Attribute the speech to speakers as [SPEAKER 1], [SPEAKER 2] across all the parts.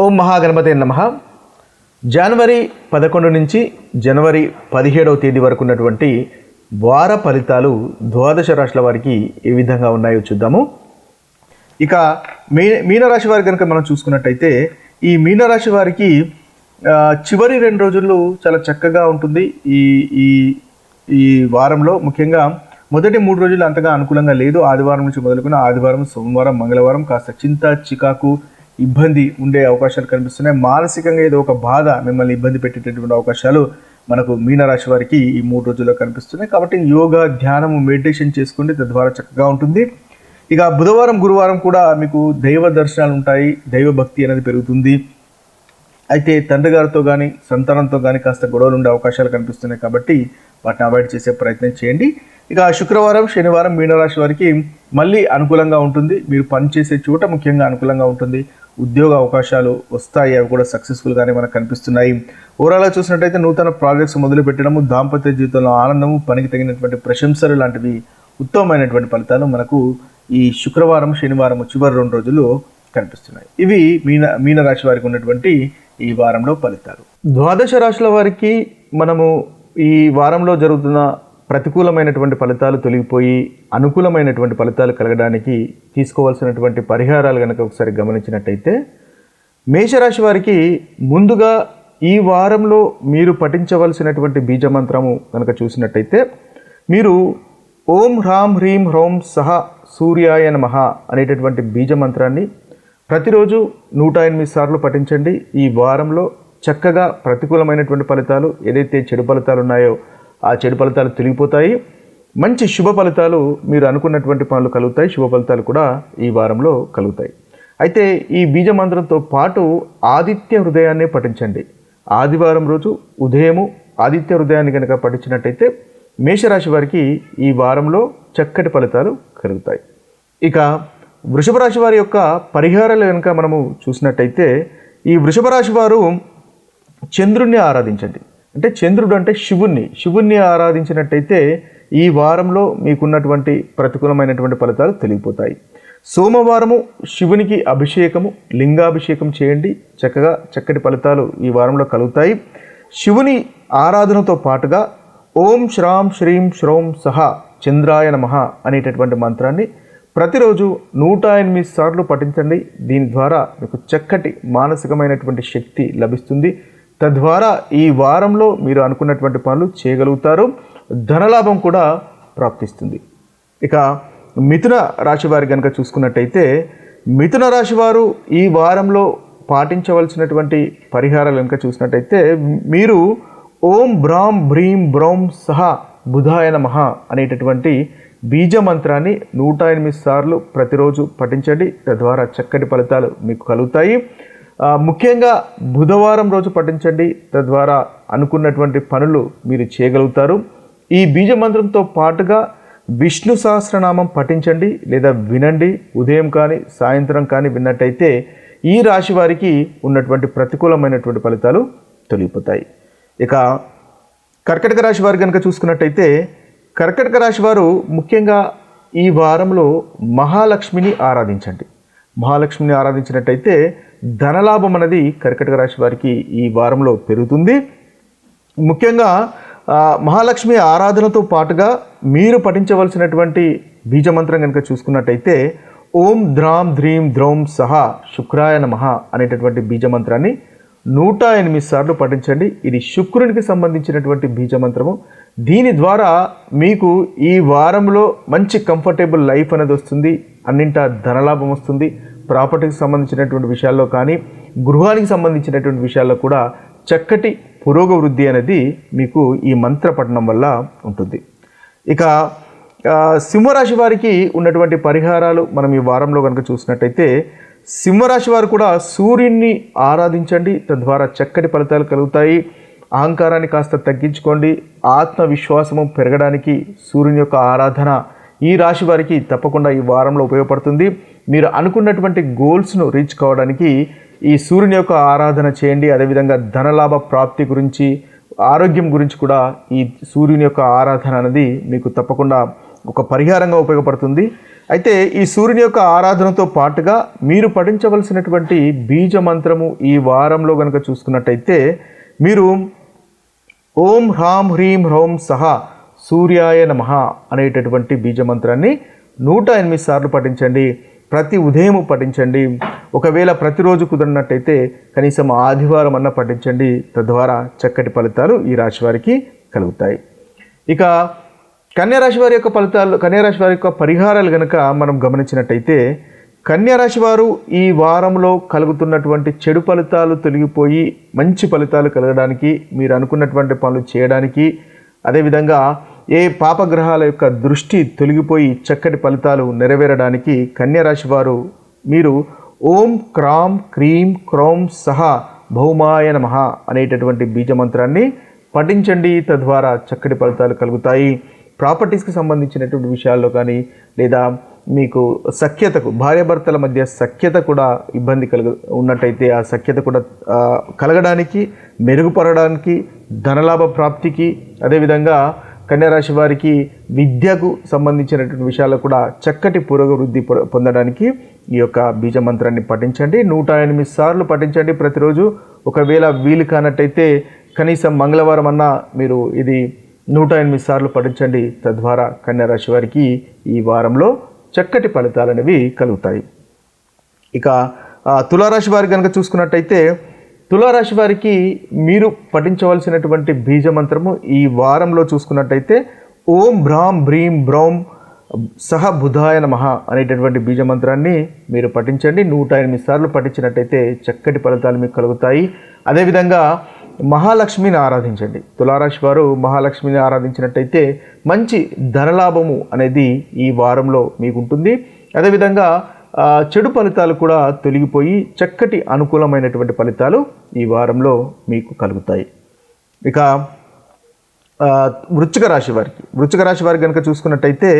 [SPEAKER 1] ఓం మహాగణపతే నమః. జనవరి 11 నుంచి జనవరి 17వ తేదీ వరకు ఉన్నటువంటి వార ఫలితాలు ద్వాదశ రాశుల వారికి ఏ విధంగా ఉన్నాయో చూద్దాము. ఇక మీనరాశి వారి కనుక మనం చూసుకున్నట్టయితే ఈ మీనరాశి వారికి చివరి 2 రోజులు చాలా చక్కగా ఉంటుంది. ఈ ఈ ఈ వారంలో ముఖ్యంగా మొదటి 3 రోజులు అంతగా అనుకూలంగా లేదు. ఆదివారం నుంచి మొదలుకొని ఆదివారం, సోమవారం, మంగళవారం కాస్త చింత, చికాకు, ఇబ్బంది ఉండే అవకాశాలు కనిపిస్తున్నాయి. మానసికంగా ఏదో ఒక బాధ మిమ్మల్ని ఇబ్బంది పెట్టేటటువంటి అవకాశాలు మనకు మీనరాశి వారికి ఈ 3 రోజుల్లో కనిపిస్తున్నాయి. కాబట్టి యోగా, ధ్యానము, మెడిటేషన్ చేసుకోండి, తద్వారా చక్కగా ఉంటుంది. ఇక బుధవారం, గురువారం కూడా మీకు దైవ దర్శనాలు ఉంటాయి, దైవ భక్తి అనేది పెరుగుతుంది. అయితే తండ్రి గారితో కానీ సంతానంతో కానీ కాస్త గొడవలు ఉండే అవకాశాలు కనిపిస్తున్నాయి. కాబట్టి వాటిని అవాయిడ్ చేసే ప్రయత్నం చేయండి. ఇక శుక్రవారం, శనివారం మీనరాశి వారికి మళ్ళీ అనుకూలంగా ఉంటుంది. మీరు పనిచేసే చోట ముఖ్యంగా అనుకూలంగా ఉంటుంది. ఉద్యోగ అవకాశాలు వస్తాయి, అవి కూడా సక్సెస్ఫుల్గానే మనకు కనిపిస్తున్నాయి. ఓవరాల్గా చూసినట్టయితే నూతన ప్రాజెక్ట్స్ మొదలు పెట్టడము, దాంపత్య జీవితంలో ఆనందము, పనికి తగినటువంటి ప్రశంసలు లాంటివి ఉత్తమమైనటువంటి ఫలితాలు మనకు ఈ శుక్రవారం, శనివారం చివరి 2 రోజులు కనిపిస్తున్నాయి. ఇవి మీనరాశి వారికి ఉన్నటువంటి ఈ వారంలో ఫలితాలు. ద్వాదశ రాశుల వారికి మనము ఈ వారంలో జరుగుతున్న ప్రతికూలమైనటువంటి ఫలితాలు తొలగిపోయి అనుకూలమైనటువంటి ఫలితాలు కలగడానికి తీసుకోవాల్సినటువంటి పరిహారాలు కనుక ఒకసారి గమనించినట్టయితే, మేషరాశి వారికి ముందుగా ఈ వారంలో మీరు పఠించవలసినటువంటి బీజమంత్రము కనుక చూసినట్టయితే, మీరు ఓం హ్రాం హ్రీం హ్రౌం సహ సూర్యాయ నమః అనేటటువంటి బీజమంత్రాన్ని ప్రతిరోజు 108 సార్లు పఠించండి. ఈ వారంలో చక్కగా ప్రతికూలమైనటువంటి ఫలితాలు, ఏదైతే చెడు ఫలితాలు ఉన్నాయో ఆ చెడు ఫలితాలు తొలగిపోతాయి. మంచి శుభ ఫలితాలు, మీరు అనుకున్నటువంటి పనులు కలుగుతాయి. శుభ ఫలితాలు కూడా ఈ వారంలో కలుగుతాయి. అయితే ఈ బీజమంత్రంతో పాటు ఆదిత్య హృదయాన్ని పఠించండి. ఆదివారం రోజు ఉదయము ఆదిత్య హృదయాన్ని కనుక పఠించినట్టయితే మేషరాశి వారికి ఈ వారంలో చక్కటి ఫలితాలు కలుగుతాయి. ఇక వృషభ రాశి వారి యొక్క పరిహారాలు కనుక మనము చూసినట్టయితే, ఈ వృషభ రాశి వారు చంద్రుణ్ణి ఆరాధించండి. అంటే చంద్రుడు అంటే శివుణ్ణి ఆరాధించినట్టయితే ఈ వారంలో మీకున్నటువంటి ప్రతికూలమైనటువంటి ఫలితాలు తొలగిపోతాయి. సోమవారము శివునికి అభిషేకము, లింగాభిషేకం చేయండి. చక్కటి ఫలితాలు ఈ వారంలో కలుగుతాయి. శివుని ఆరాధనతో పాటుగా ఓం శ్రాం శ్రీం శ్రౌం సహ చంద్రాయ నమః అనేటటువంటి మంత్రాన్ని ప్రతిరోజు 108 సార్లు పఠించండి. దీని ద్వారా మీకు చక్కటి మానసికమైనటువంటి శక్తి లభిస్తుంది. తద్వారా ఈ వారంలో మీరు అనుకున్నటువంటి పనులు చేయగలుగుతారు. ధనలాభం కూడా ప్రాప్తిస్తుంది. ఇక మిథున రాశి వారి కనుక చూసుకున్నట్టయితే, మిథున రాశి వారు ఈ వారంలో పాటించవలసినటువంటి పరిహారాలు కనుక చూసినట్టయితే, మీరు ఓం బ్రాం భ్రీం బ్రౌం సహ బుధాయ నమః అనేటటువంటి బీజమంత్రాన్ని 108 సార్లు ప్రతిరోజు పఠించండి. తద్వారా చక్కటి ఫలితాలు మీకు కలుగుతాయి. ముఖ్యంగా బుధవారం రోజు పఠించండి. తద్వారా అనుకున్నటువంటి పనులు మీరు చేయగలుగుతారు. ఈ బీజమంత్రంతో పాటుగా విష్ణు సహస్రనామం పఠించండి లేదా వినండి. ఉదయం కానీ సాయంత్రం కానీ విన్నట్టయితే ఈ రాశి వారికి ఉన్నటువంటి ప్రతికూలమైనటువంటి ఫలితాలు తొలగిపోతాయి. ఇక కర్కటక రాశి వారి కనుక చూసుకున్నట్టయితే, కర్కటక రాశి వారు ముఖ్యంగా ఈ వారంలో మహాలక్ష్మిని ఆరాధించండి. మహాలక్ష్మిని ఆరాధించినట్టయితే ధనలాభం అనేది కర్కటక రాశి వారికి ఈ వారంలో పెరుగుతుంది. ముఖ్యంగా మహాలక్ష్మి ఆరాధనతో పాటుగా మీరు పఠించవలసినటువంటి బీజమంత్రం కనుక చూసుకున్నట్టయితే, ఓం ద్రాం ధ్రీం ద్రౌం సహ శుక్రాయ నమః అనేటటువంటి బీజమంత్రాన్ని 108 సార్లు పఠించండి. ఇది శుక్రునికి సంబంధించినటువంటి బీజమంత్రము. దీని ద్వారా మీకు ఈ వారంలో మంచి కంఫర్టబుల్ లైఫ్ అనేది వస్తుంది. అన్నింటా ధనలాభం వస్తుంది. ప్రాపర్టీకి సంబంధించినటువంటి విషయాల్లో కానీ, గృహానికి సంబంధించినటువంటి విషయాల్లో కూడా చక్కటి పురోగవృద్ధి అనేది మీకు ఈ మంత్ర పఠనం వల్ల ఉంటుంది. ఇక సింహరాశి వారికి ఉన్నటువంటి పరిహారాలు మనం ఈ వారంలో కనుక చూసినట్టయితే, సింహరాశి వారు కూడా సూర్యుడిని ఆరాధించండి. తద్వారా చక్కటి ఫలితాలు కలుగుతాయి. అహంకారాన్ని కాస్త తగ్గించుకోండి. ఆత్మవిశ్వాసము పెరగడానికి సూర్యుని యొక్క ఆరాధన ఈ రాశి వారికి తప్పకుండా ఈ వారంలో ఉపయోగపడుతుంది. మీరు అనుకున్నటువంటి గోల్స్ను రీచ్ కావడానికి ఈ సూర్యుని యొక్క ఆరాధన చేయండి. అదేవిధంగా ధనలాభ ప్రాప్తి గురించి, ఆరోగ్యం గురించి కూడా ఈ సూర్యుని యొక్క ఆరాధన అనేది మీకు తప్పకుండా ఒక పరిహారంగా ఉపయోగపడుతుంది. అయితే ఈ సూర్యుని యొక్క ఆరాధనతో పాటుగా మీరు పఠించవలసినటువంటి బీజ మంత్రము ఈ వారంలో కనుక చూసుకున్నట్టయితే మీరు ఓం హ్రాం హ్రీం హ్రౌం సహా సూర్యాయ నమః అనేటటువంటి బీజమంత్రాన్ని 108 సార్లు పఠించండి. ప్రతి ఉదయం పఠించండి. ఒకవేళ ప్రతిరోజు కుదిరినట్టయితే కనీసం ఆదివారం అన్న పఠించండి. తద్వారా చక్కటి ఫలితాలు ఈ రాశి వారికి కలుగుతాయి. ఇక కన్యారాశి వారి యొక్క ఫలితాలు, కన్యారాశి వారి యొక్క పరిహారాలు కనుక మనం గమనించినట్టయితే కన్యారాశి వారు ఈ వారంలో కలుగుతున్నటువంటి చెడు ఫలితాలు తొలగిపోయి మంచి ఫలితాలు కలగడానికి, మీరు అనుకున్నటువంటి పనులు చేయడానికి, అదేవిధంగా ఏ పాపగ్రహాల యొక్క దృష్టి తొలగిపోయి చక్కటి ఫలితాలు నెరవేరడానికి కన్యారాశి వారు మీరు ఓం క్రాం క్రీం క్రౌం సహా భౌమాయ నమః అనేటటువంటి బీజమంత్రాన్ని పఠించండి. తద్వారా చక్కటి ఫలితాలు కలుగుతాయి. ప్రాపర్టీస్కి సంబంధించినటువంటి విషయాల్లో కానీ, లేదా మీకు సఖ్యతకు, భార్యాభర్తల మధ్య సఖ్యత కూడా ఇబ్బంది ఉన్నట్టయితే ఆ సఖ్యత కూడా కలగడానికి, మెరుగుపడడానికి, ధనలాభ ప్రాప్తికి, అదేవిధంగా కన్యారాశి వారికి విద్యకు సంబంధించినటువంటి విషయాల్లో కూడా చక్కటి పురోగవృద్ధి పొందడానికి ఈ యొక్క బీజ మంత్రాన్ని పఠించండి. 108 సార్లు పఠించండి ప్రతిరోజు. ఒకవేళ వీలు కానట్టయితే కనీసం మంగళవారం అన్నా మీరు ఇది 108 సార్లు పఠించండి. తద్వారా కన్యారాశి వారికి ఈ వారంలో చక్కటి ఫలితాలు అనేవి కలుగుతాయి. ఇక తులారాశి వారికి కనుక చూసుకున్నట్టయితే తులారాశి వారికి మీరు పఠించవలసినటువంటి బీజ మంత్రము ఈ వారంలో చూసుకున్నట్టయితే ఓం భ్రాం భ్రీం బ్రౌం సహ బుధాయ నమః అనేటటువంటి బీజ మంత్రాన్ని మీరు పఠించండి. 108 సార్లు పఠించినట్టయితే చక్కటి ఫలితాలు మీకు కలుగుతాయి. అదేవిధంగా మహాలక్ష్మిని ఆరాధించండి. తులారాశి వారు మహాలక్ష్మిని ఆరాధించినట్టయితే మంచి ధనలాభము అనేది ఈ వారంలో మీకు ఉంటుంది. అదేవిధంగా చెడు ఫలితాలు కూడా తొలగిపోయి చక్కటి అనుకూలమైనటువంటి ఫలితాలు ఈ వారంలో మీకు కలుగుతాయి. ఇక వృశ్చిక రాశి వారికి కనుక చూసుకున్నట్టయితే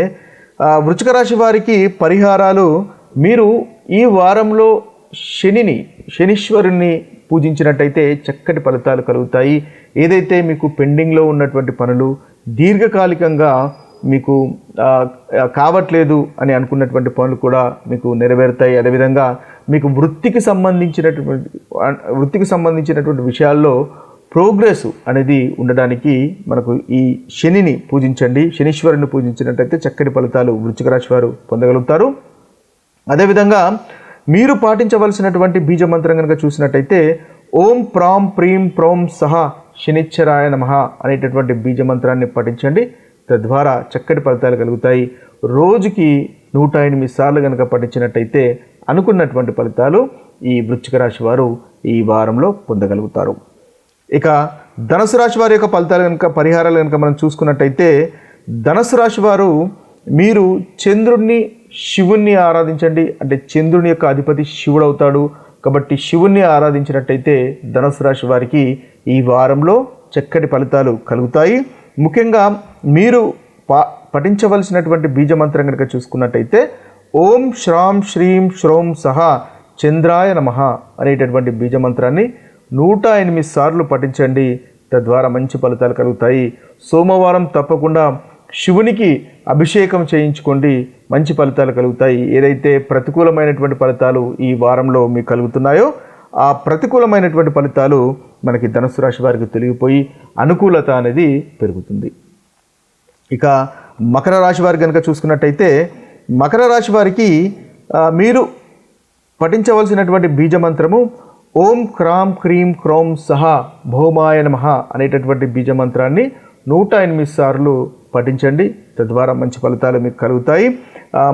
[SPEAKER 1] వృశ్చిక రాశి వారికి పరిహారాలు, మీరు ఈ వారంలో శనీశ్వరుణ్ణి పూజించినట్టయితే చక్కటి ఫలితాలు కలుగుతాయి. ఏదైతే మీకు పెండింగ్లో ఉన్నటువంటి పనులు దీర్ఘకాలికంగా మీకు కావట్లేదు అని అనుకున్నటువంటి పనులు కూడా మీకు నెరవేరుతాయి. అదేవిధంగా మీకు వృత్తికి సంబంధించినటువంటి విషయాల్లో ప్రోగ్రెస్ అనేది ఉండడానికి మనకు ఈ శనిని పూజించండి. శనీశ్వరుని పూజించినట్టయితే చక్కటి ఫలితాలు వృశ్చిక రాశి వారు పొందగలుగుతారు. అదేవిధంగా మీరు పాటించవలసినటువంటి బీజ మంత్రం కనుక చూసినట్టయితే ఓం ప్రాం ప్రీం ప్రౌం సహా శనిశ్చరాయ నమః అనేటటువంటి బీజ మంత్రాన్ని పఠించండి. తద్వారా చక్కటి ఫలితాలు కలుగుతాయి. రోజుకి 108 సార్లు కనుక పఠించినట్టయితే అనుకున్నటువంటి ఫలితాలు ఈ వృశ్చిక రాశి వారు ఈ వారంలో పొందగలుగుతారు. ఇక ధనుసు రాశి వారి యొక్క ఫలితాలు కనుక, పరిహారాలు కనుక మనం చూసుకున్నట్టయితే ధనుసు రాశి వారు మీరు చంద్రుణ్ణి, శివుణ్ణి ఆరాధించండి. అంటే చంద్రుని యొక్క అధిపతి శివుడు అవుతాడు కాబట్టి శివుణ్ణి ఆరాధించినట్టయితే ధనుసు రాశి వారికి ఈ వారంలో చక్కటి ఫలితాలు కలుగుతాయి. ముఖ్యంగా మీరు పఠించవలసినటువంటి బీజ మంత్రం కనుక చూసుకున్నట్టయితే ఓం శ్రాం శ్రీం శ్రౌం సహా చంద్రాయ నమః అనేటటువంటి బీజ మంత్రాన్ని 108 సార్లు పఠించండి. తద్వారా మంచి ఫలితాలు కలుగుతాయి. సోమవారం తప్పకుండా శివునికి అభిషేకం చేయించుకోండి, మంచి ఫలితాలు కలుగుతాయి. ఏదైతే ప్రతికూలమైనటువంటి ఫలితాలు ఈ వారంలో మీకు కలుగుతున్నాయో ఆ ప్రతికూలమైనటువంటి ఫలితాలు మనకి ధనుసు రాశి వారికి తొలగిపోయి అనుకూలత అనేది పెరుగుతుంది. ఇక మకర రాశి వారికి కనుక చూసుకున్నట్టయితే మకర రాశి వారికి మీరు పఠించవలసినటువంటి బీజ మంత్రము ఓం క్రాం క్రీం క్రౌం సహా భౌమాయ నమః అనేటటువంటి బీజ మంత్రాన్ని 108 సార్లు పఠించండి. తద్వారా మంచి ఫలితాలు మీకు కలుగుతాయి.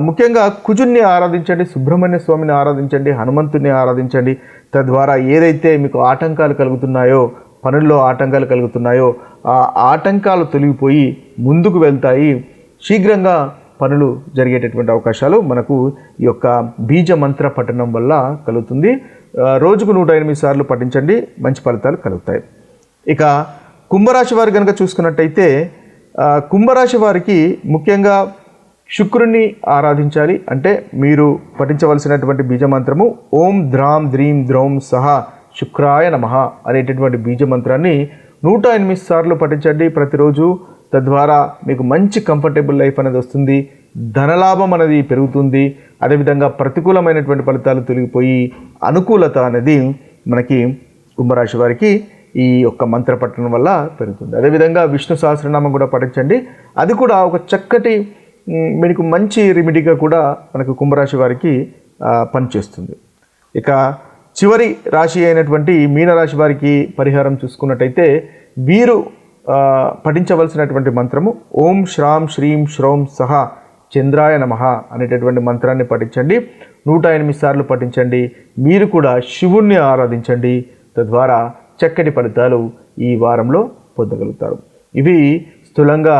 [SPEAKER 1] ముఖ్యంగా కుజుణ్ణి ఆరాధించండి, సుబ్రహ్మణ్య స్వామిని ఆరాధించండి, హనుమంతుని ఆరాధించండి. తద్వారా ఏదైతే మీకు ఆటంకాలు కలుగుతున్నాయో, పనుల్లో ఆటంకాలు కలుగుతున్నాయో ఆ ఆటంకాలు తొలగిపోయి ముందుకు వెళ్తాయి. శీఘ్రంగా పనులు జరిగేటటువంటి అవకాశాలు మనకు ఈ యొక్క బీజ మంత్ర పఠనం వల్ల కలుగుతుంది. రోజుకు 108 సార్లు పఠించండి, మంచి ఫలితాలు కలుగుతాయి. ఇక కుంభరాశి వారు కనుక చూసుకున్నట్టయితే కుంభరాశి వారికి ముఖ్యంగా శుక్రుని ఆరాధించాలి. అంటే మీరు పఠించవలసినటువంటి బీజ మంత్రము ఓం ద్రాం ద్రీం ద్రౌం సహా శుక్రాయ నమః అనేటటువంటి బీజ మంత్రాన్ని 108 సార్లు పఠించండి ప్రతిరోజు. తద్వారా మీకు మంచి కంఫర్టబుల్ లైఫ్ అనేది వస్తుంది, ధనలాభం అనేది పెరుగుతుంది. అదేవిధంగా ప్రతికూలమైనటువంటి ఫలితాలు తొలగిపోయి అనుకూలత అనేది మనకి కుంభరాశి వారికి ఈ యొక్క మంత్ర పఠనం వల్ల పెరుగుతుంది. అదేవిధంగా విష్ణు సహస్రనామం కూడా పఠించండి. అది కూడా ఒక చక్కటి మీకు మంచి రెమెడీగా కూడా మనకు కుంభరాశి వారికి పనిచేస్తుంది. ఇక చివరి రాశి అయినటువంటి మీనరాశి వారికి పరిహారం చూసుకున్నట్టయితే వీరు పఠించవలసినటువంటి మంత్రము ఓం శ్రాం శ్రీం శ్రౌం సహ చంద్రాయ నమః అనేటటువంటి మంత్రాన్ని పఠించండి. 108 సార్లు పఠించండి. మీరు కూడా శివుణ్ణి ఆరాధించండి. తద్వారా చక్కటి ఫలితాలు ఈ వారంలో పొందగలుగుతారు. ఇవి స్థూలంగా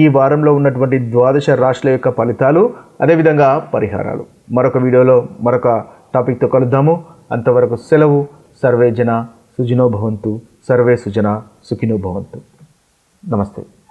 [SPEAKER 1] ఈ వారంలో ఉన్నటువంటి ద్వాదశ రాశుల యొక్క ఫలితాలు, అదేవిధంగా పరిహారాలు. మరొక వీడియోలో మరొక టాపిక్తో కలుద్దాము. అంతవరకు సెలవు. సర్వే జన సుఖినో భవంతు. సర్వే సుజన సుఖినో భవంతు. నమస్తే.